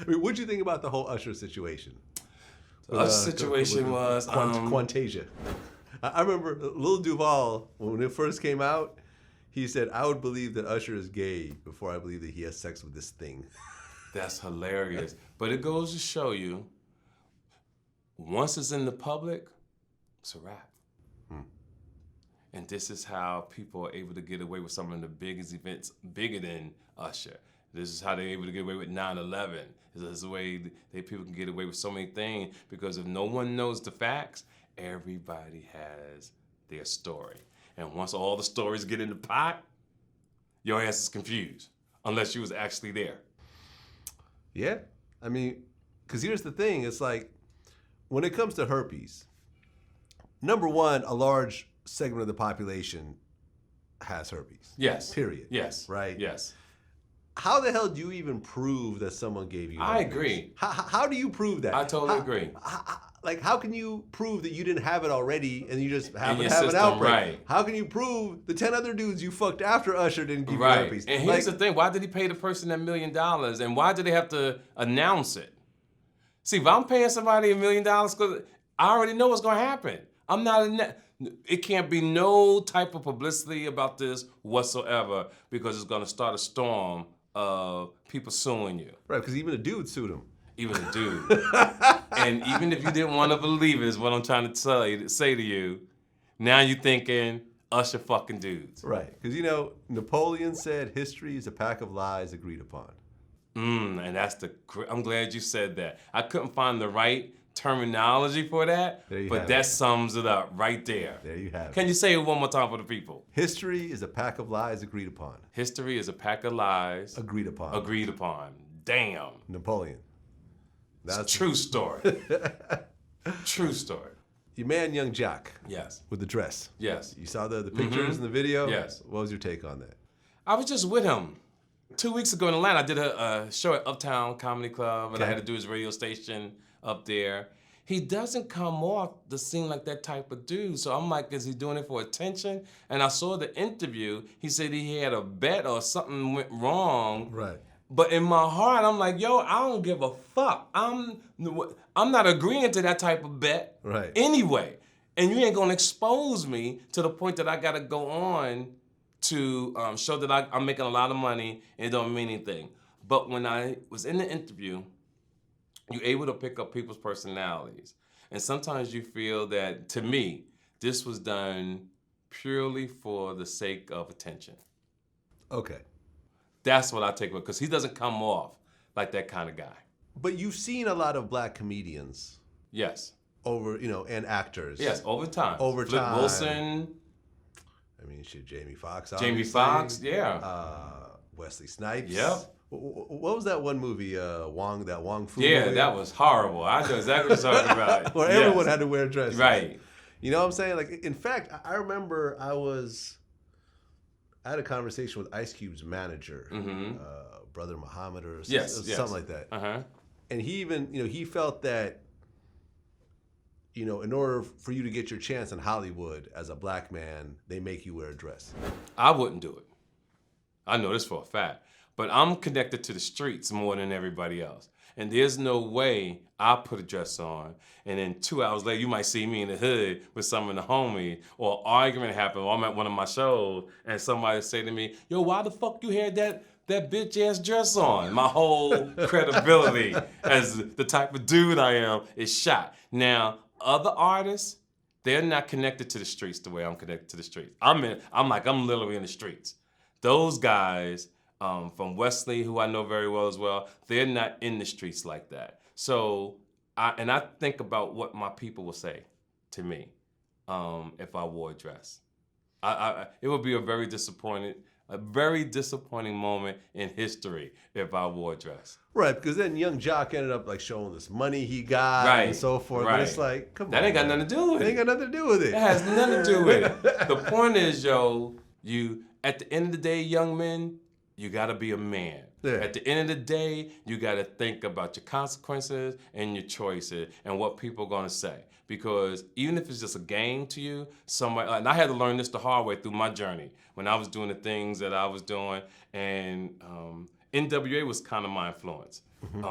I mean, what'd you think about the whole Usher situation? The Usher situation was Quantasia. I remember Lil Duval, when it first came out, he said, "I would believe that Usher is gay before I believe that he has sex with this thing." That's hilarious. But it goes to show you, once it's in the public, it's a wrap. And this is how people are able to get away with some of the biggest events, bigger than Usher. This is how they're able to get away with 9/11. This is the way people can get away with so many things, because if no one knows the facts, everybody has their story. And once all the stories get in the pot, your ass is confused, unless you was actually there. Yeah, I mean, because here's the thing, it's like, when it comes to herpes, number one, a large segment of the population has herpes. Yes. Period. Yes. Right? Yes. How the hell do you even prove that someone gave you herpes? I agree. How do you prove that? I totally agree. How can you prove that you didn't have it already and you just happen to your have an system, outbreak? right. How can you prove the 10 other dudes you fucked after Usher didn't give you Right. herpes? And here's the thing, why did he pay the person $1 million, and why did they have to announce it? See, if I'm paying somebody $1 million, because I already know what's going to happen. It can't be no type of publicity about this whatsoever, because it's going to start a storm of people suing you. Right, because even a dude sued him. Even a dude. And even if you didn't want to believe it, is what I'm trying to say to you, now you're thinking Usher fucking dudes. Right, because Napoleon said history is a pack of lies agreed upon. And I'm glad you said that. I couldn't find the right terminology for that, but that sums it up right there. There you have it. Can you say it one more time for the people? History is a pack of lies agreed upon. History is a pack of lies. Agreed upon. Agreed upon. Damn. Napoleon. That's a true story. True story. Your man, Yung Joc. Yes. With the dress. Yes. You saw the pictures and the video? Yes. What was your take on that? I was just with him. 2 weeks ago in Atlanta, I did a show at Uptown Comedy Club, and I had to do his radio station up there. He doesn't come off the scene like that type of dude. So I'm like, is he doing it for attention? And I saw the interview. He said he had a bet or something went wrong. Right. But in my heart, I'm like, yo, I don't give a fuck. I'm not agreeing to that type of bet anyway. And you ain't gonna expose me to the point that I gotta go on to show that I'm making a lot of money and it don't mean anything. But when I was in the interview, you're able to pick up people's personalities. And sometimes you feel that, to me, this was done purely for the sake of attention. Okay. That's what I take away, because he doesn't come off like that kind of guy. But you've seen a lot of black comedians. Yes. And actors. Yes, over time. Over Flip time. Wilson. I mean, shit, Jamie Foxx. Jamie Foxx, yeah. Wesley Snipes. Yep. What was that one movie, Wong Fu Yeah, movie? that was horrible. I know exactly what you're talking about. Where everyone had to wear dresses. Right. You know what I'm saying? Like, in fact, I remember I had a conversation with Ice Cube's manager, Brother Muhammad or something like that. Uh-huh. And he even, he felt that, in order for you to get your chance in Hollywood as a black man, they make you wear a dress. I wouldn't do it. I know this for a fact. But I'm connected to the streets more than everybody else. And there's no way I put a dress on and then 2 hours later you might see me in the hood with some of the homies, or an argument happen, or I'm at one of my shows and somebody say to me, yo, why the fuck you had that bitch ass dress on? My whole credibility as the type of dude I am is shot. Now, other artists, they're not connected to the streets the way I'm connected to the streets. I'm literally in the streets. Those guys, from Wesley, who I know very well as well, they're not in the streets like that. So, I think about what my people will say to me if I wore a dress. It would be a very disappointing moment in history if I wore a dress. Right, because then Yung Joc ended up showing this money he got and so forth. Right. But it's like, come on. That ain't got nothing to do with it. It ain't got nothing to do with it. It has nothing to do with it. The point is, yo, at the end of the day, young men, you gotta be a man. Yeah. At the end of the day, you gotta think about your consequences and your choices and what people are gonna say. Because even if it's just a game to you, and I had to learn this the hard way through my journey when I was doing the things that I was doing, and NWA was kind of my influence.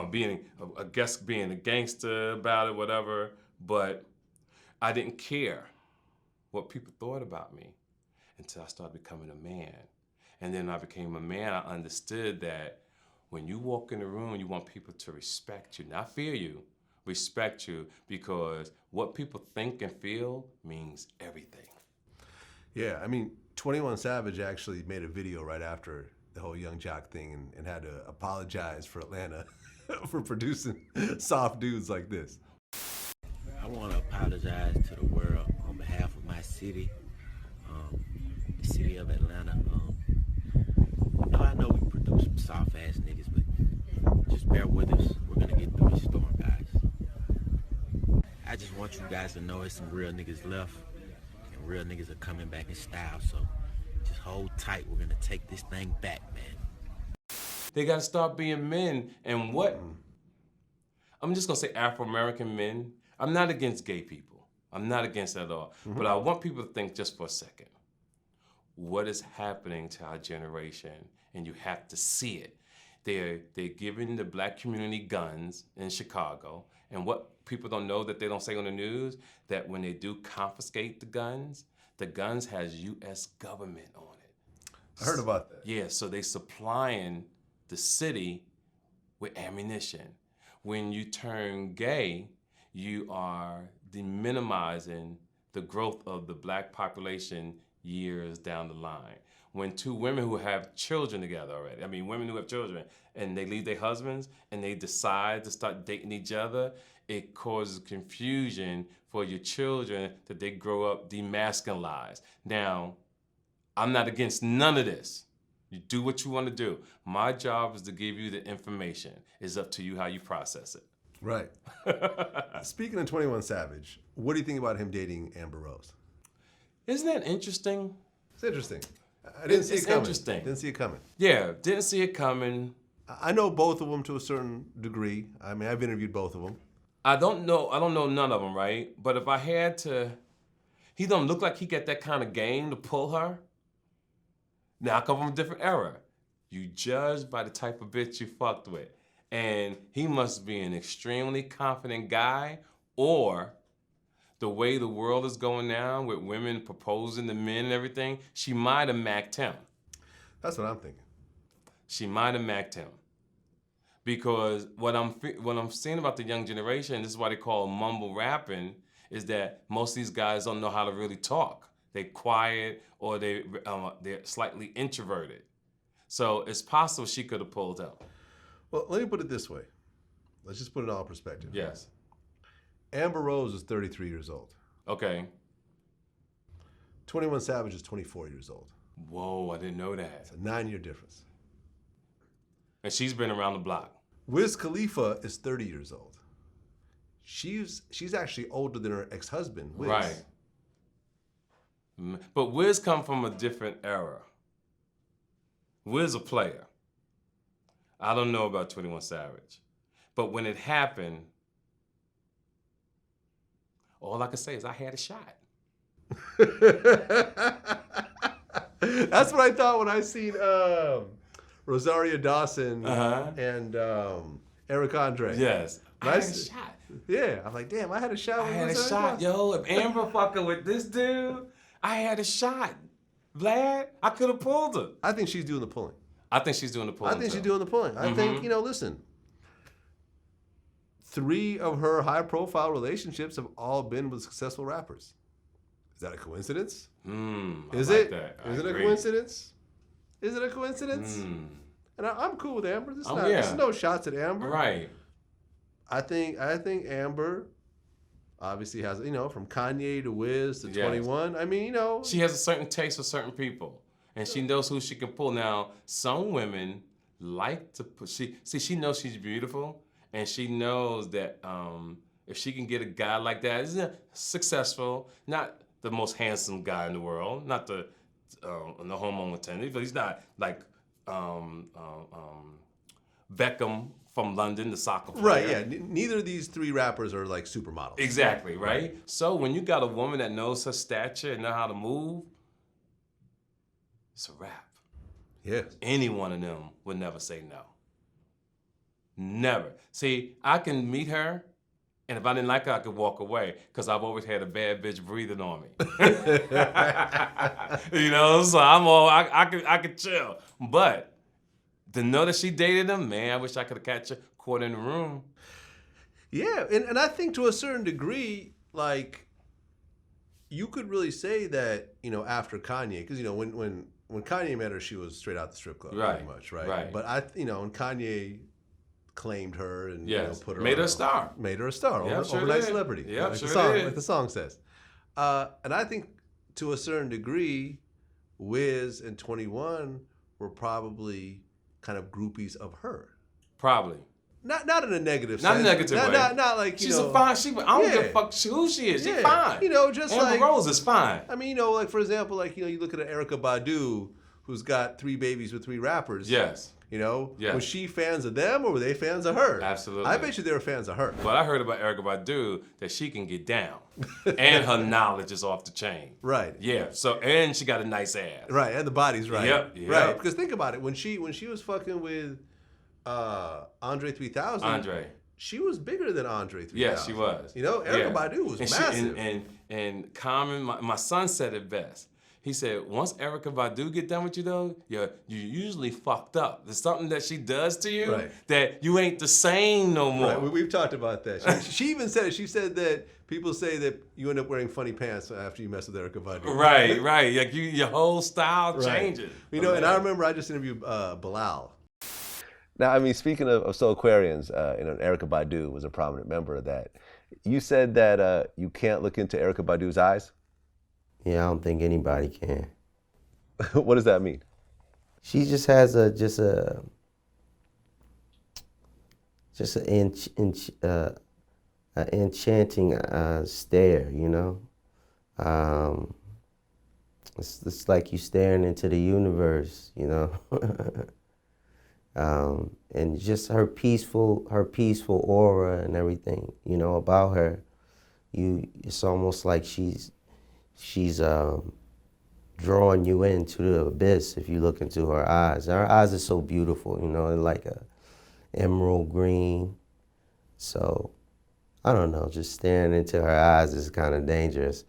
Being a guest, being a gangster about it, whatever. But I didn't care what people thought about me until I started becoming a man. And then I became a man, I understood that when you walk in the room, you want people to respect you, not fear you, respect you, because what people think and feel means everything. Yeah, I mean, 21 Savage actually made a video right after the whole Yung Joc thing and had to apologize for Atlanta for producing soft dudes like this. I want to apologize to the world on behalf of my city, the city of Atlanta. I know we produce some soft-ass niggas, but just bear with us. We're going to get through this storm, guys. I just want you guys to know there's some real niggas left, and real niggas are coming back in style, so just hold tight. We're going to take this thing back, man. They got to start being men. And what? I'm just going to say Afro-American men. I'm not against gay people. I'm not against that at all. But I want people to think just for a second. What is happening to our generation? And you have to see it. They're giving the black community guns in Chicago. And what people don't know that they don't say on the news, that when they do confiscate the guns has U.S. government on it. I heard about that. Yeah, so they supplying the city with ammunition. When you turn gay, you are minimizing the growth of the black population years down the line. When two women who have children together already, I mean women who have children, and they leave their husbands and they decide to start dating each other, it causes confusion for your children that they grow up demasculinized. Now, I'm not against none of this. You do what you want to do. My job is to give you the information. It's up to you how you process it. Right. Speaking of 21 Savage, what do you think about him dating Amber Rose? Isn't that interesting? It's interesting. I didn't see it coming. Interesting. Didn't see it coming. Yeah, didn't see it coming. I know both of them to a certain degree. I mean, I've interviewed both of them. I don't know none of them, right? But if I had to, he don't look like he got that kind of game to pull her. Now I come from a different era. You judge by the type of bitch you fucked with. And he must be an extremely confident guy, or the way the world is going now with women proposing to men and everything, she might have macked him. That's what I'm thinking. She might have macked him. Because what I'm seeing about the young generation, this is why they call mumble rapping, is that most of these guys don't know how to really talk. They're quiet, or they're slightly introverted. So it's possible she could have pulled up. Well, let me put it this way. Let's just put it all in perspective. Yes. Amber Rose is 33 years old. Okay. 21 Savage is 24 years old. Whoa, I didn't know that. It's a 9-year difference. And she's been around the block. Wiz Khalifa is 30 years old. She's actually older than her ex-husband, Wiz. Right. But Wiz come from a different era. Wiz a player. I don't know about 21 Savage. But when it happened, all I can say is I had a shot. That's what I thought when I seen Rosario Dawson and Eric Andre. Yes. I had a shot. Yeah, I'm like, damn, I had a shot. I had a shot, yo. If Amber fucking with this dude, I had a shot. Vlad, I could have pulled her. I think she's doing the pulling. I think she's doing the pulling. I think she's doing the pulling. I think, listen, 3 of her high-profile relationships have all been with successful rappers. Is that a coincidence? Is it? Is it a coincidence? Is it a coincidence? And I'm cool with Amber. This is no shots at Amber. Right. I think Amber obviously has, from Kanye to Wiz to 21. I mean, she has a certain taste for certain people, and she knows who she can pull. Now, some women like to put. She knows she's beautiful, and she knows that if she can get a guy like that, isn't successful, not the most handsome guy in the world, not the homeowner attendant, but he's not like Beckham from London, the soccer player. Right, yeah. Neither of these 3 rappers are like supermodels. Exactly, right? So when you got a woman that knows her stature and know how to move, it's a wrap. Yeah. Any one of them would never say no. Never. See, I can meet her, and if I didn't like her, I could walk away because I've always had a bad bitch breathing on me. You know, so I could chill. But to know that she dated him, man, I wish I could have catch her caught in the room. Yeah, and I think to a certain degree, like, you could really say that, you know, after Kanye, because, you know, when Kanye met her, she was straight out the strip club, pretty much, right? Right. But you know, when Kanye claimed her and you know, put her made her a star. Made her a star, Yep, overnight celebrity. Yeah, like sure the song, did. like the song says. And I think to a certain degree, Wiz and 21 were probably kind of groupies of her. Probably. Not in a negative Not sense. a negative way. Not like, you she's know. a fine. I don't give a fuck who she is. She's fine. You know, just Amber like Rose is fine. I mean, you know, like for example, like, you know, you look at Erykah Badu, who's got 3 babies with 3 rappers. Yes. You know, yes. Was she fans of them or were they fans of her? Absolutely. I bet you they were fans of her. But I heard about Erykah Badu that she can get down, and her knowledge is off the chain. Right. Yeah. So and she got a nice ass. Right, and the body's right. Yep. Right. Because think about it, when she was fucking with Andre 3000. She was bigger than Andre 3000. Yeah, she was. You know, Erykah Badu was massive. And Common, my son said it best. He said, once Erykah Badu get done with you though, you usually fucked up. There's something that she does to you that you ain't the same no more. Right, we've talked about that. She even said it. She said that people say that you end up wearing funny pants after you mess with Erykah Badu. Right. Like your whole style changes. You know, and I remember I just interviewed Bilal. Now, I mean, speaking of Soul Aquarians, you know, Erykah Badu was a prominent member of that. You said that you can't look into Erykah Badu's eyes? Yeah, I don't think anybody can. What does that mean? She just has an enchanting stare, you know. It's like you staring into the universe, you know. And just her peaceful aura and everything, you know, about her. It's almost like she's drawing you into the abyss if you look into her eyes. Her eyes are so beautiful, you know, they're like a emerald green. So, I don't know, just staring into her eyes is kind of dangerous.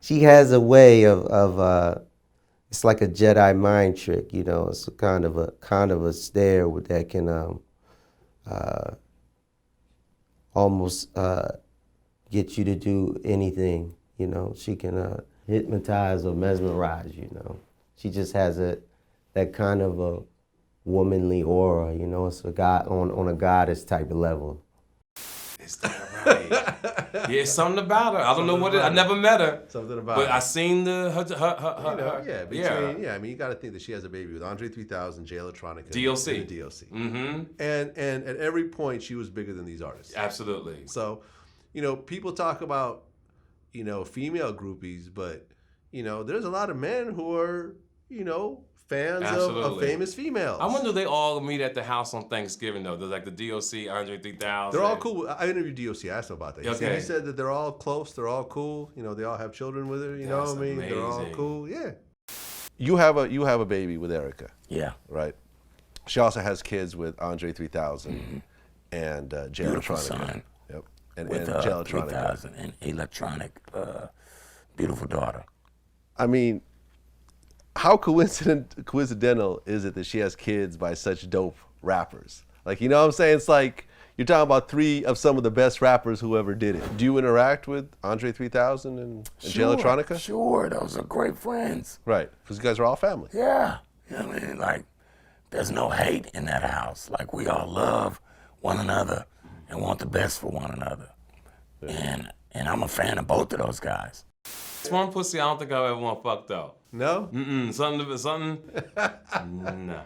She has a way of it's like a Jedi mind trick, you know. It's a kind of a stare that can almost get you to do anything, you know. She can hypnotize or mesmerize, you know. She just has that kind of a womanly aura, you know. It's a god on a goddess type of level. Is that right? Yeah, it's something about her. I don't know what it. I never met her. Something about but her. I seen her. Yeah, I mean, you got to think that she has a baby with Andre 3000, Jay Electronica, DLC. and the DLC. Mm-hmm. And at every point, she was bigger than these artists. Absolutely. So, you know, people talk about, you know, female groupies, but, you know, there's a lot of men who are, you know, fans of famous females. I wonder if they all meet at the house on Thanksgiving, though. There's like the DLC, Andre 3000. They're all cool. I interviewed DLC. I asked him about that. He said that they're all close. They're all cool. You know, they all have children with her. You know what I mean? Amazing. They're all cool. Yeah. You have a baby with Erykah. Yeah. Right. She also has kids with Andre 3000 and Jay Beautiful Electronica. son. Yep. And With Jay Electronica. 3000 and electronic, beautiful daughter. I mean, how coincidental is it that she has kids by such dope rappers? Like, you know what I'm saying? It's like you're talking about 3 of some of the best rappers who ever did it. Do you interact with Andre 3000 and Jay Electronica? Sure, those are great friends. Right, because you guys are all family. Yeah, you know what I mean? Like, there's no hate in that house. Like, we all love one another and want the best for one another. Yeah. And I'm a fan of both of those guys. It's one pussy I don't think I ever want fucked up. No? Something. No.